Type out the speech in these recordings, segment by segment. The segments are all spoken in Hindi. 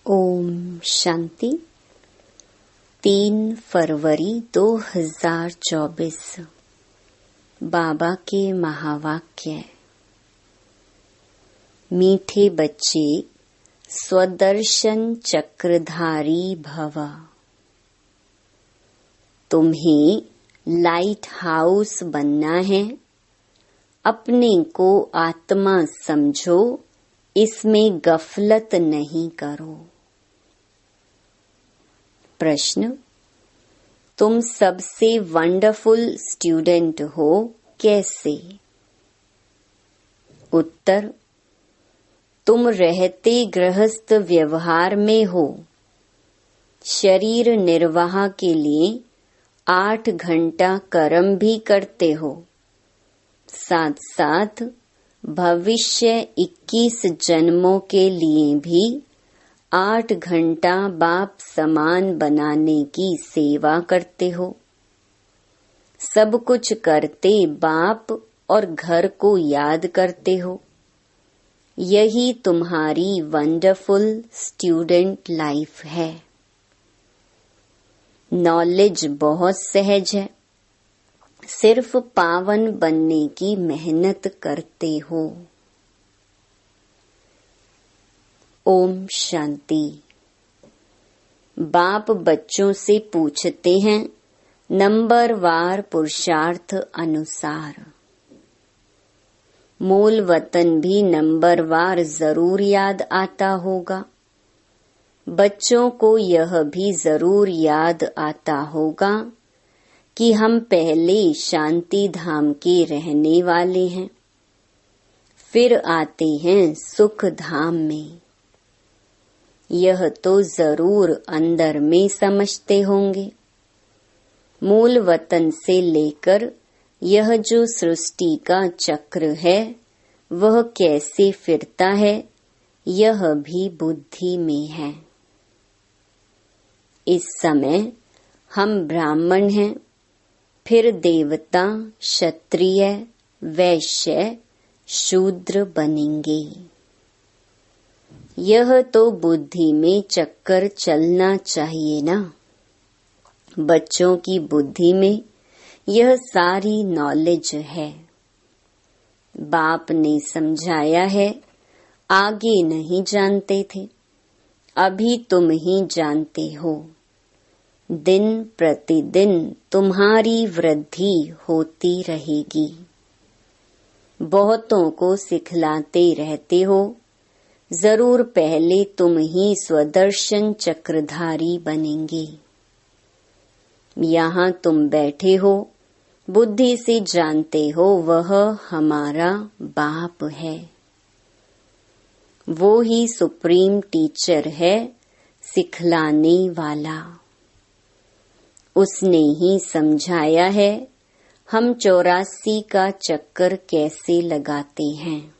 ओम शांति। 3 फरवरी 2024 बाबा के महावाक्य। मीठे बच्चे स्वदर्शन चक्रधारी भव। तुम्हें लाइट हाउस बनना है। अपने को आत्मा समझो, इसमें गफलत नहीं करो। प्रश्न: तुम सबसे वंडरफुल स्टूडेंट हो, कैसे? उत्तर: तुम रहते गृहस्थ व्यवहार में हो। शरीर निर्वाह के लिए 8 घंटा कर्म भी करते हो, साथ साथ भविष्य 21 जन्मों के लिए भी 8 घंटा बाप समान बनाने की सेवा करते हो। सब कुछ करते बाप और घर को याद करते हो। यही तुम्हारी वंडरफुल स्टूडेंट लाइफ है। नॉलेज बहुत सहज है, सिर्फ पावन बनने की मेहनत करते हो। ओम शांति। बाप बच्चों से पूछते हैं नंबरवार पुरुषार्थ अनुसार। मूल वतन भी नंबरवार जरूर याद आता होगा। बच्चों को यह भी जरूर याद आता होगा कि हम पहले शांति धाम के रहने वाले हैं, फिर आते हैं सुख धाम में। यह तो जरूर अंदर में समझते होंगे। मूल वतन से लेकर यह जो सृष्टि का चक्र है, वह कैसे फिरता है, यह भी बुद्धि में है। इस समय हम ब्राह्मण हैं, फिर देवता, क्षत्रिय, वैश्य, शूद्र बनेंगे। यह तो बुद्धि में चक्कर चलना चाहिए ना। बच्चों की बुद्धि में यह सारी नॉलेज है। बाप ने समझाया है, आगे नहीं जानते थे, अभी तुम ही जानते हो। दिन प्रतिदिन तुम्हारी वृद्धि होती रहेगी। बहुतों को सिखलाते रहते हो, जरूर पहले तुम ही स्वदर्शन चक्रधारी बनेंगे। यहाँ तुम बैठे हो, बुद्धि से जानते हो वह हमारा बाप है। वो ही सुप्रीम टीचर है, सिखलाने वाला। उसने ही समझाया है हम 84 का चक्कर कैसे लगाते हैं।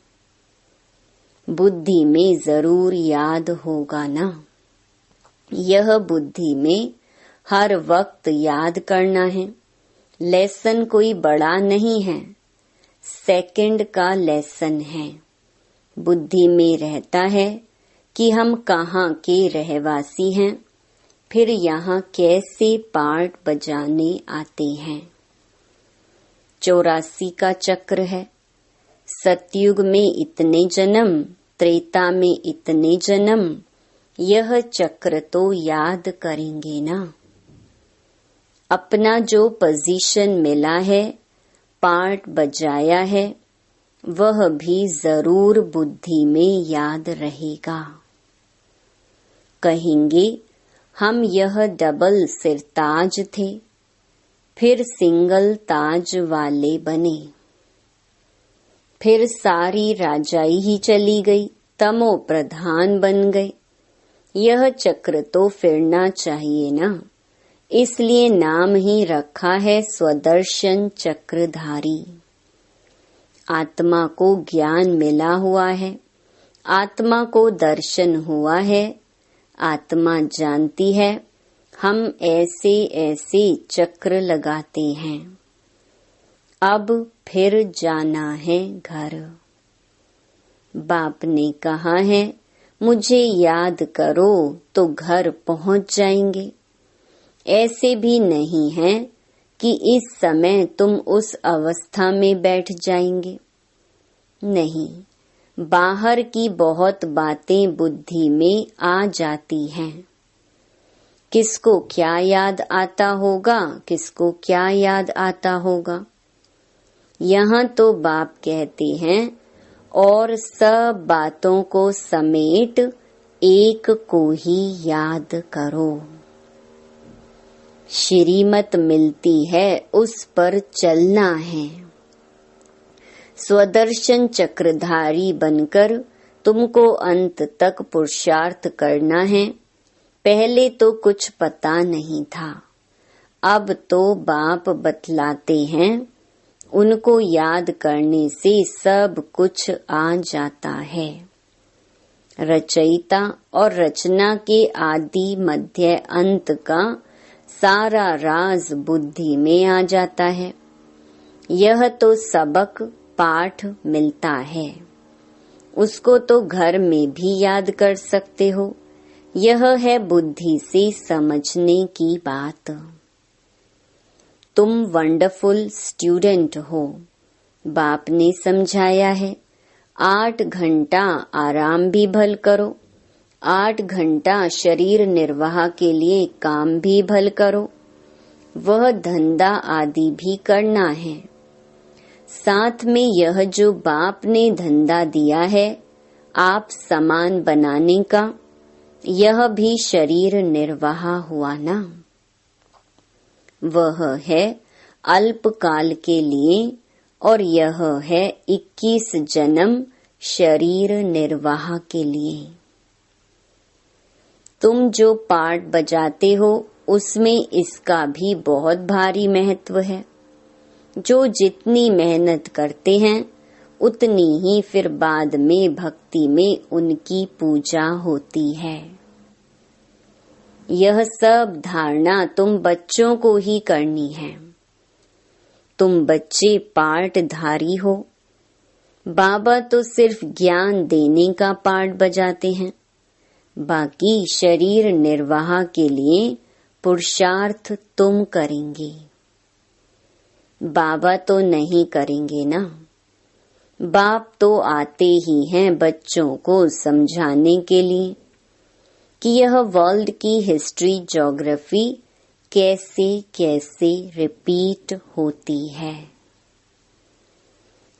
बुद्धि में जरूर याद होगा ना। यह बुद्धि में हर वक्त याद करना है। लेसन कोई बड़ा नहीं है, सेकंड का लेसन है। बुद्धि में रहता है कि हम कहाँ के रहवासी हैं, फिर यहाँ कैसे पार्ट बजाने आते हैं। 84 का चक्र है। सतयुग में इतने जन्म, त्रेता में इतने जन्म, यह चक्र तो याद करेंगे ना। अपना जो पोजीशन मिला है, पार्ट बजाया है, वह भी जरूर बुद्धि में याद रहेगा। कहेंगे हम यह डबल सिरताज थे, फिर सिंगल ताज वाले बने। फिर सारी राजाई ही चली गई, तमो प्रधान बन गए। यह चक्र तो फिरना चाहिए ना, इसलिए नाम ही रखा है स्वदर्शन चक्रधारी। आत्मा को ज्ञान मिला हुआ है, आत्मा को दर्शन हुआ है। आत्मा जानती है हम ऐसे ऐसे चक्र लगाते हैं। अब फिर जाना है घर। बाप ने कहा है मुझे याद करो तो घर पहुंच जाएंगे। ऐसे भी नहीं है कि इस समय तुम उस अवस्था में बैठ जाएंगे। नहीं, बाहर की बहुत बातें बुद्धि में आ जाती हैं। किसको क्या याद आता होगा, किसको क्या याद आता होगा। यहाँ तो बाप कहते हैं, और सब बातों को समेट एक को ही याद करो। श्रीमत मिलती है, उस पर चलना है। स्वदर्शन चक्रधारी बनकर तुमको अंत तक पुरुषार्थ करना है। पहले तो कुछ पता नहीं था, अब तो बाप बतलाते हैं। उनको याद करने से सब कुछ आ जाता है। रचयिता और रचना के आदि मध्य अंत का सारा राज बुद्धि में आ जाता है। यह तो सबक पाठ मिलता है, उसको तो घर में भी याद कर सकते हो। यह है बुद्धि से समझने की बात। तुम वंडरफुल स्टूडेंट हो। बाप ने समझाया है, 8 घंटा आराम भी भल करो, 8 घंटा शरीर निर्वाह के लिए काम भी भल करो। वह धंधा आदि भी करना है। साथ में यह जो बाप ने धंधा दिया है आप समान बनाने का, यह भी शरीर निर्वाह हुआ ना। वह है अल्पकाल के लिए और यह है 21 जन्म शरीर निर्वाह के लिए। तुम जो पार्ट बजाते हो उसमें इसका भी बहुत भारी महत्व है। जो जितनी मेहनत करते हैं उतनी ही फिर बाद में भक्ति में उनकी पूजा होती है। यह सब धारणा तुम बच्चों को ही करनी है। तुम बच्चे पार्टधारी हो। बाबा तो सिर्फ ज्ञान देने का पार्ट बजाते हैं, बाकी शरीर निर्वाह के लिए पुरुषार्थ तुम करेंगे। बाबा तो नहीं करेंगे ना। बाप तो आते ही हैं बच्चों को समझाने के लिए कि यह वर्ल्ड की हिस्ट्री ज्योग्राफी कैसे कैसे रिपीट होती है,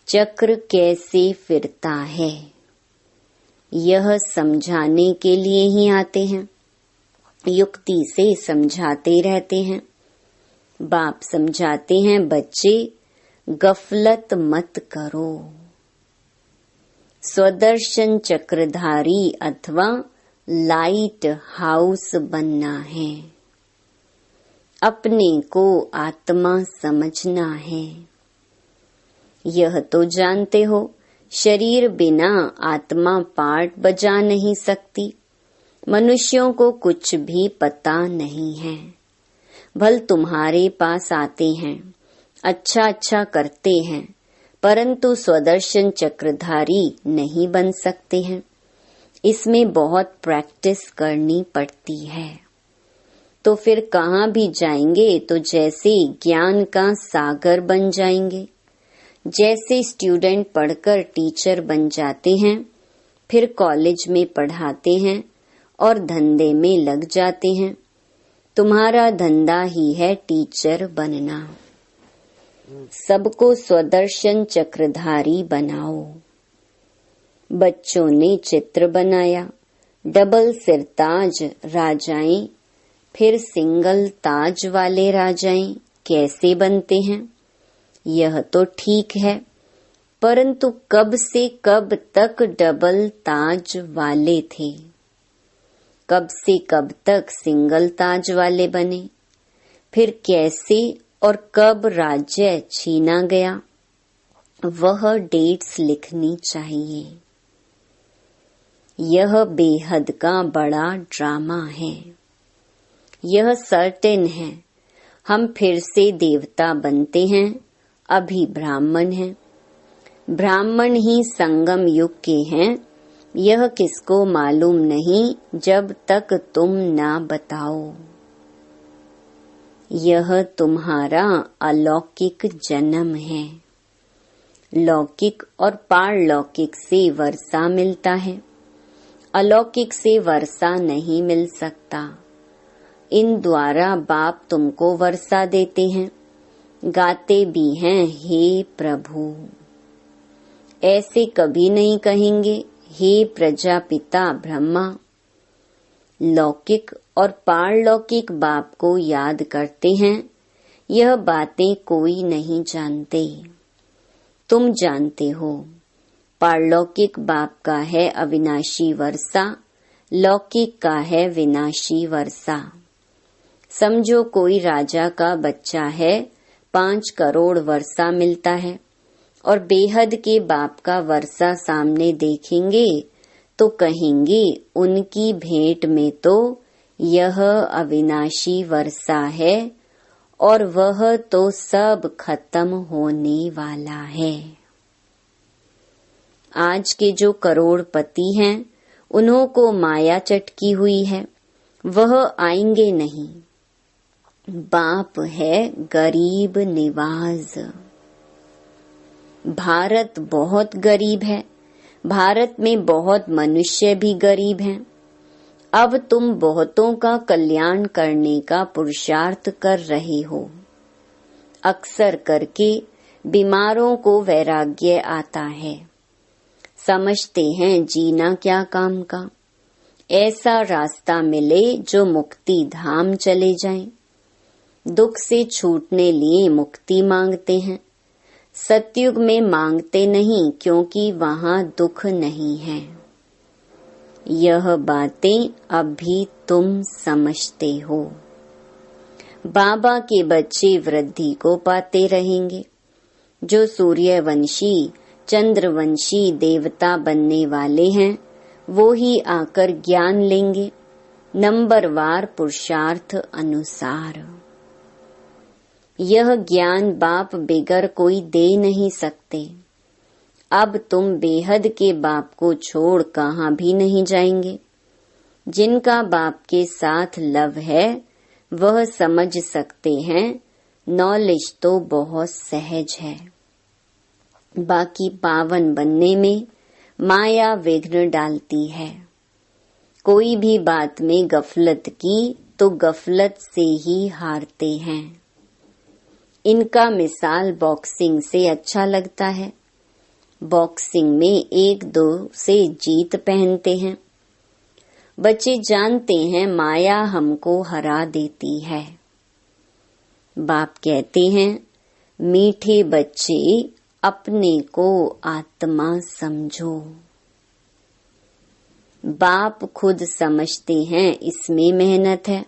चक्र कैसे फिरता है, यह समझाने के लिए ही आते हैं। युक्ति से समझाते रहते हैं। बाप समझाते हैं, बच्चे गफलत मत करो। स्वदर्शन चक्रधारी अथवा लाइट हाउस बनना है। अपने को आत्मा समझना है। यह तो जानते हो, शरीर बिना आत्मा पार्ट बजा नहीं सकती। मनुष्यों को कुछ भी पता नहीं है। भल तुम्हारे पास आते हैं, अच्छा अच्छा करते हैं, परंतु स्वदर्शन चक्रधारी नहीं बन सकते हैं। इसमें बहुत प्रैक्टिस करनी पड़ती है। तो फिर कहाँ भी जाएंगे तो जैसे ज्ञान का सागर बन जाएंगे। जैसे स्टूडेंट पढ़कर टीचर बन जाते हैं, फिर कॉलेज में पढ़ाते हैं और धंधे में लग जाते हैं। तुम्हारा धंधा ही है टीचर बनना। सबको स्वदर्शन चक्रधारी बनाओ। बच्चों ने चित्र बनाया, डबल सिरताज राजाएं, फिर सिंगल ताज वाले राजाएं कैसे बनते हैं। यह तो ठीक है, परंतु कब से कब तक डबल ताज वाले थे, कब से कब तक सिंगल ताज वाले बने, फिर कैसे और कब राज्य छीना गया, वह डेट्स लिखनी चाहिए। यह बेहद का बड़ा ड्रामा है। यह सर्टेन है, हम फिर से देवता बनते हैं, अभी ब्राह्मण हैं। ब्राह्मण ही संगम युग के हैं, यह किसको मालूम नहीं जब तक तुम ना बताओ। यह तुम्हारा अलौकिक जन्म है। लौकिक और पारलौकिक से वर्षा मिलता है, अलौकिक से वर्षा नहीं मिल सकता। इन द्वारा बाप तुमको वर्षा देते हैं, गाते भी हैं, हे प्रभु। ऐसे कभी नहीं कहेंगे, हे प्रजापिता ब्रह्मा। लौकिक और पारलौकिक बाप को याद करते हैं। यह बातें कोई नहीं जानते, तुम जानते हो। पारलौकिक बाप का है अविनाशी वर्षा, लौकिक का है विनाशी वर्षा। समझो कोई राजा का बच्चा है, 5 करोड़ वर्षा मिलता है, और बेहद के बाप का वर्षा सामने देखेंगे तो कहेंगे उनकी भेंट में तो यह अविनाशी वर्षा है और वह तो सब खत्म होने वाला है। आज के जो करोड़पति हैं उन्हों को माया चटकी हुई है, वह आएंगे नहीं। बाप है गरीब निवाज। भारत बहुत गरीब है, भारत में बहुत मनुष्य भी गरीब हैं। अब तुम बहुतों का कल्याण करने का पुरुषार्थ कर रहे हो। अक्सर करके बीमारों को वैराग्य आता है, समझते हैं जीना क्या काम का। ऐसा रास्ता मिले जो मुक्ति धाम चले जाएं। दुख से छूटने लिए मुक्ति मांगते हैं। सतयुग में मांगते नहीं, क्योंकि वहाँ दुख नहीं है। यह बातें अभी तुम समझते हो। बाबा के बच्चे वृद्धि को पाते रहेंगे। जो सूर्यवंशी चंद्रवंशी देवता बनने वाले हैं वो ही आकर ज्ञान लेंगे, नंबरवार पुरुषार्थ अनुसार। यह ज्ञान बाप बेगर कोई दे नहीं सकते। अब तुम बेहद के बाप को छोड़ कहाँ भी नहीं जाएंगे। जिनका बाप के साथ लव है वह समझ सकते हैं, नॉलेज तो बहुत सहज है। बाकी पावन बनने में माया विघ्न डालती है। कोई भी बात में गफलत की तो गफलत से ही हारते हैं। इनका मिसाल बॉक्सिंग से अच्छा लगता है। बॉक्सिंग में 1-2 से जीत पहनते हैं। बच्चे जानते हैं माया हमको हरा देती है। बाप कहते हैं, मीठे बच्चे अपने को आत्मा समझो। बाप खुद समझते हैं इसमें मेहनत है।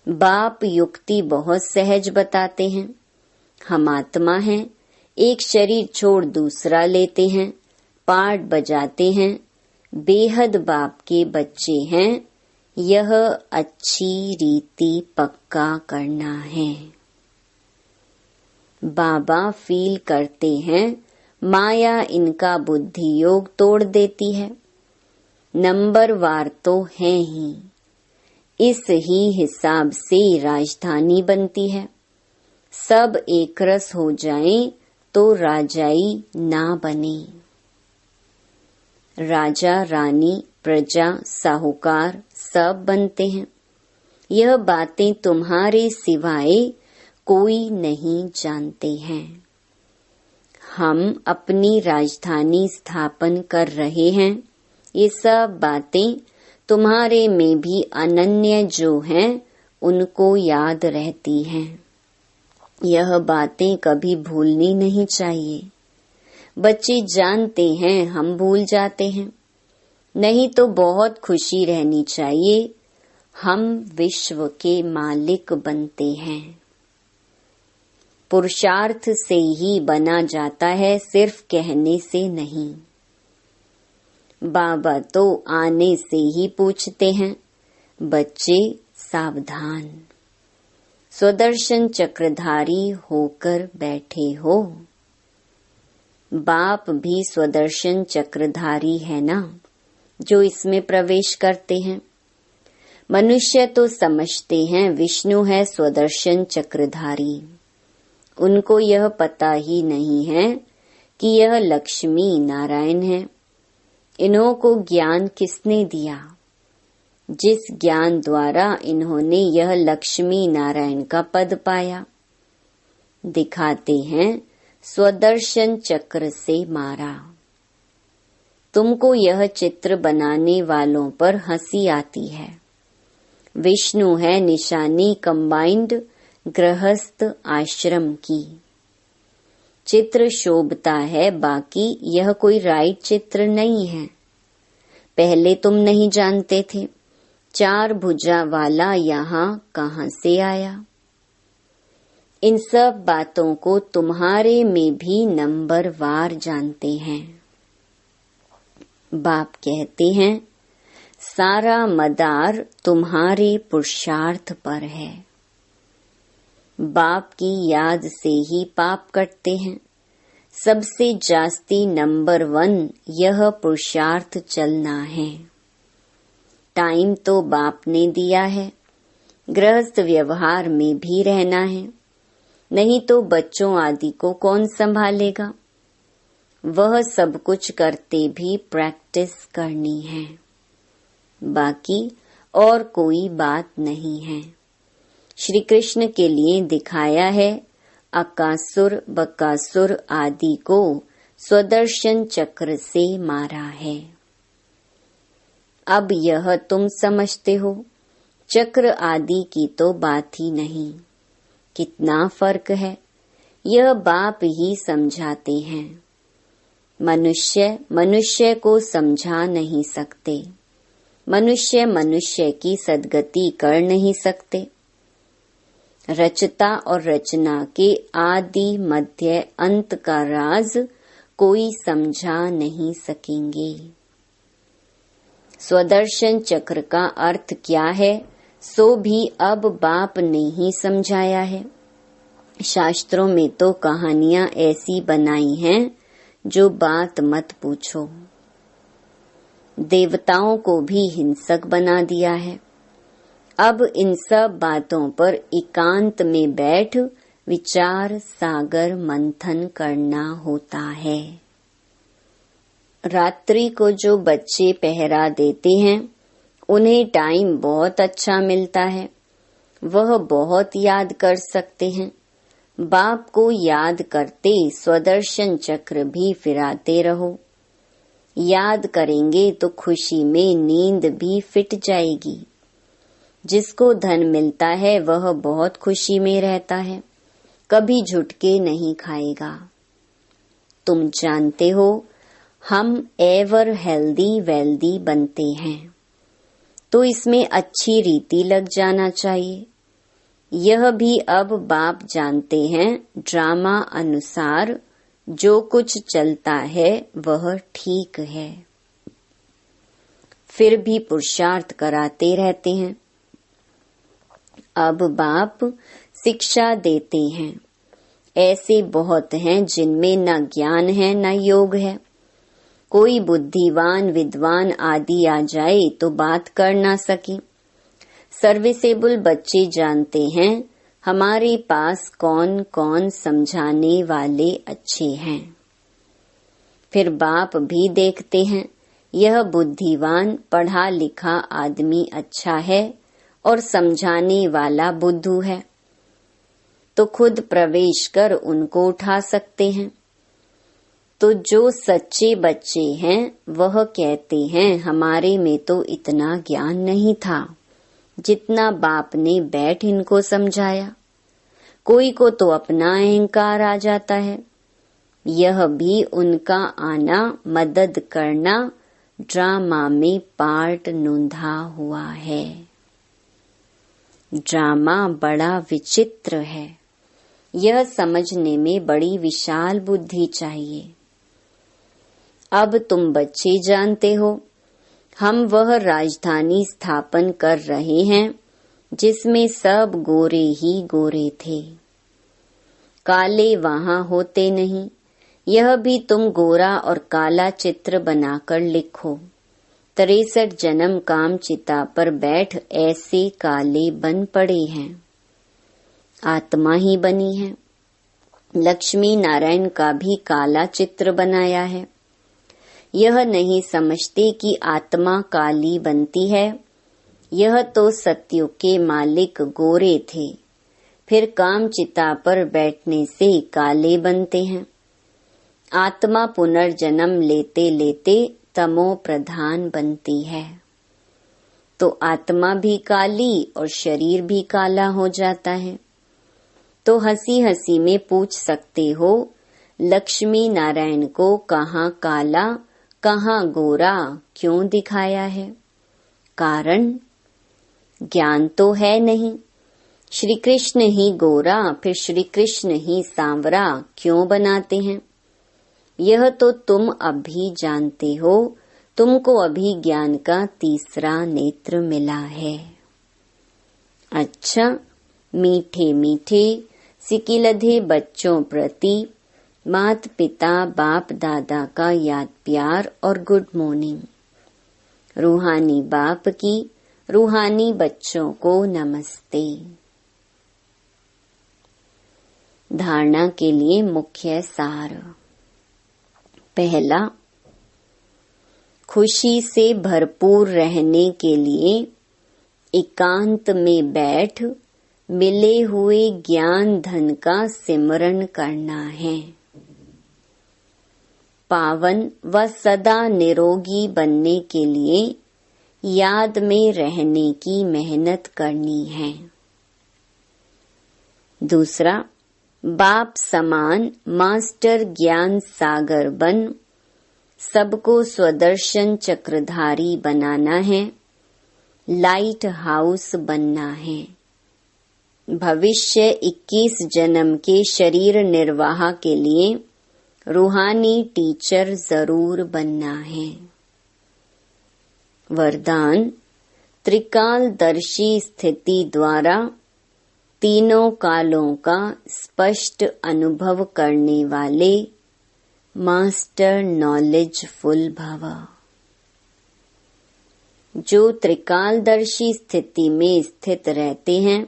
बाप युक्ति बहुत सहज बताते हैं। हम आत्मा हैं, एक शरीर छोड़ दूसरा लेते हैं, पाठ बजाते हैं, बेहद बाप के बच्चे हैं। यह अच्छी रीति पक्का करना है। बाबा फील करते हैं माया इनका बुद्धि योग तोड़ देती है। नंबरवार तो है ही, इस ही हिसाब से राजधानी बनती है। सब एक रस हो जाएं तो राजाई ना बने। राजा रानी प्रजा साहूकार सब बनते हैं। यह बातें तुम्हारे सिवाय कोई नहीं जानते हैं। हम अपनी राजधानी स्थापन कर रहे हैं। ये सब बातें तुम्हारे में भी अनन्य जो हैं उनको याद रहती हैं। यह बातें कभी भूलनी नहीं चाहिए। बच्चे जानते हैं हम भूल जाते हैं, नहीं तो बहुत खुशी रहनी चाहिए। हम विश्व के मालिक बनते हैं। पुरुषार्थ से ही बना जाता है, सिर्फ कहने से नहीं। बाबा तो आने से ही पूछते हैं, बच्चे सावधान, स्वदर्शन चक्रधारी होकर बैठे हो। बाप भी स्वदर्शन चक्रधारी है ना। जो इसमें प्रवेश करते हैं। मनुष्य तो समझते हैं विष्णु है स्वदर्शन चक्रधारी। उनको यह पता ही नहीं है कि यह लक्ष्मी नारायण है। इन्हों को ज्ञान किसने दिया? जिस ज्ञान द्वारा इन्होंने यह लक्ष्मी नारायण का पद पाया। दिखाते हैं स्वदर्शन चक्र से मारा। तुमको यह चित्र बनाने वालों पर हंसी आती है। विष्णु है निशानी कंबाइंड गृहस्थ आश्रम की। चित्र शोभता है, बाकी यह कोई राइट चित्र नहीं है। पहले तुम नहीं जानते थे 4 भुजा वाला यहाँ कहाँ से आया। इन सब बातों को तुम्हारे में भी नंबरवार जानते हैं। बाप कहते हैं सारा मदार तुम्हारे पुरुषार्थ पर है। बाप की याद से ही पाप कटते हैं। सबसे जास्ती नंबर 1 यह पुरुषार्थ चलना है। टाइम तो बाप ने दिया है, गृहस्थ व्यवहार में भी रहना है, नहीं तो बच्चों आदि को कौन संभालेगा। वह सब कुछ करते भी प्रैक्टिस करनी है, बाकी और कोई बात नहीं है। श्री कृष्ण के लिए दिखाया है अकासुर बकासुर आदि को स्वदर्शन चक्र से मारा है। अब यह तुम समझते हो, चक्र आदि की तो बात ही नहीं। कितना फर्क है, यह बाप ही समझाते हैं। मनुष्य को समझा नहीं सकते। मनुष्य की सद्गति कर नहीं सकते। रचता और रचना के आदि मध्य अंत का राज कोई समझा नहीं सकेंगे। स्वदर्शन चक्र का अर्थ क्या है, सो भी अब बाप ने ही समझाया है। शास्त्रों में तो कहानियां ऐसी बनाई हैं जो बात मत पूछो। देवताओं को भी हिंसक बना दिया है। अब इन सब बातों पर एकांत में बैठ विचार सागर मंथन करना होता है। रात्रि को जो बच्चे पहरा देते हैं उन्हें टाइम बहुत अच्छा मिलता है। वह बहुत याद कर सकते हैं। बाप को याद करते स्वदर्शन चक्र भी फिराते रहो। याद करेंगे तो खुशी में नींद भी फिट जाएगी। जिसको धन मिलता है वह बहुत खुशी में रहता है, कभी झुटके नहीं खाएगा। तुम जानते हो हम एवर हेल्दी वेल्दी बनते हैं, तो इसमें अच्छी रीति लग जाना चाहिए। यह भी अब बाप जानते हैं, ड्रामा अनुसार जो कुछ चलता है वह ठीक है, फिर भी पुरुषार्थ कराते रहते हैं। अब बाप शिक्षा देते हैं। ऐसे बहुत हैं जिनमें न ज्ञान है न योग है। कोई बुद्धिवान विद्वान आदि आ जाए तो बात कर ना सके। सर्विसेबल बच्चे जानते हैं हमारे पास कौन कौन समझाने वाले अच्छे हैं। फिर बाप भी देखते हैं यह बुद्धिवान पढ़ा लिखा आदमी अच्छा है और समझाने वाला बुद्धू है, तो खुद प्रवेश कर उनको उठा सकते हैं। तो जो सच्चे बच्चे हैं वह कहते हैं हमारे में तो इतना ज्ञान नहीं था जितना बाप ने बैठ इनको समझाया। कोई को तो अपना अहंकार आ जाता है। यह भी उनका आना मदद करना ड्रामा में पार्ट नोंधा हुआ है। ड्रामा बड़ा विचित्र है। यह समझने में बड़ी विशाल बुद्धि चाहिए। अब तुम बच्चे जानते हो हम वह राजधानी स्थापन कर रहे हैं जिसमें सब गोरे ही गोरे थे, काले वहां होते नहीं। यह भी तुम गोरा और काला चित्र बनाकर लिखो 63 जन्म काम चिता पर बैठ ऐसे काले बन पड़े हैं। आत्मा ही बनी है। लक्ष्मी नारायण का भी काला चित्र बनाया है। यह नहीं समझते कि आत्मा काली बनती है। यह तो सत्युग के मालिक गोरे थे, फिर काम चिता पर बैठने से काले बनते हैं। आत्मा पुनर्जन्म लेते लेते तमो प्रधान बनती है, तो आत्मा भी काली और शरीर भी काला हो जाता है। तो हंसी हंसी में पूछ सकते हो, लक्ष्मी नारायण को कहाँ काला कहाँ गोरा क्यों दिखाया है? कारण ज्ञान तो है नहीं। श्री कृष्ण ही गोरा फिर श्री कृष्ण ही सांवरा क्यों बनाते हैं? यह तो तुम अभी जानते हो। तुमको अभी ज्ञान का तीसरा नेत्र मिला है। अच्छा, मीठे मीठे सिकिलधे बच्चों प्रति मात पिता बाप दादा का याद प्यार और गुड मॉर्निंग। रूहानी बाप की रूहानी बच्चों को नमस्ते। धारणा के लिए मुख्य सार। पहला, खुशी से भरपूर रहने के लिए एकांत में बैठ मिले हुए ज्ञान धन का सिमरन करना है। पावन व सदा निरोगी बनने के लिए याद में रहने की मेहनत करनी है। दूसरा, बाप समान मास्टर ज्ञान सागर बन सबको स्वदर्शन चक्रधारी बनाना है। लाइट हाउस बनना है। भविष्य 21 जन्म के शरीर निर्वाह के लिए रूहानी टीचर जरूर बनना है। वरदान, त्रिकालदर्शी स्थिति द्वारा तीनों कालों का स्पष्ट अनुभव करने वाले मास्टर नॉलेजफुल भव। जो त्रिकालदर्शी स्थिति में स्थित रहते हैं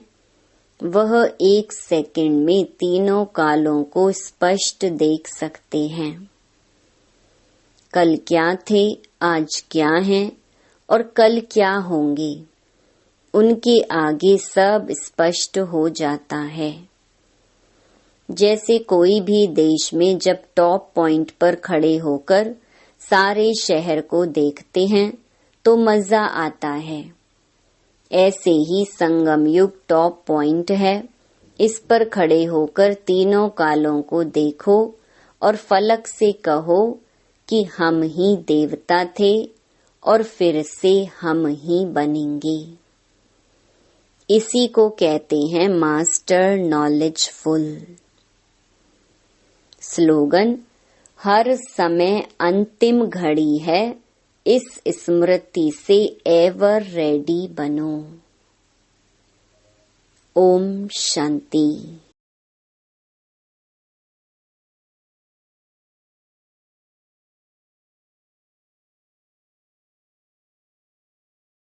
वह 1 सेकंड में तीनों कालों को स्पष्ट देख सकते हैं। कल क्या थे, आज क्या हैं और कल क्या होंगे, उनके आगे सब स्पष्ट हो जाता है। जैसे कोई भी देश में जब टॉप पॉइंट पर खड़े होकर सारे शहर को देखते हैं तो मजा आता है। ऐसे ही संगम युग टॉप पॉइंट है। इस पर खड़े होकर तीनों कालों को देखो और फलक से कहो कि हम ही देवता थे और फिर से हम ही बनेंगे। इसी को कहते हैं मास्टर नॉलेजफुल। स्लोगन, हर समय अंतिम घड़ी है, इस स्मृति से एवर रेडी बनो। ओम शांति।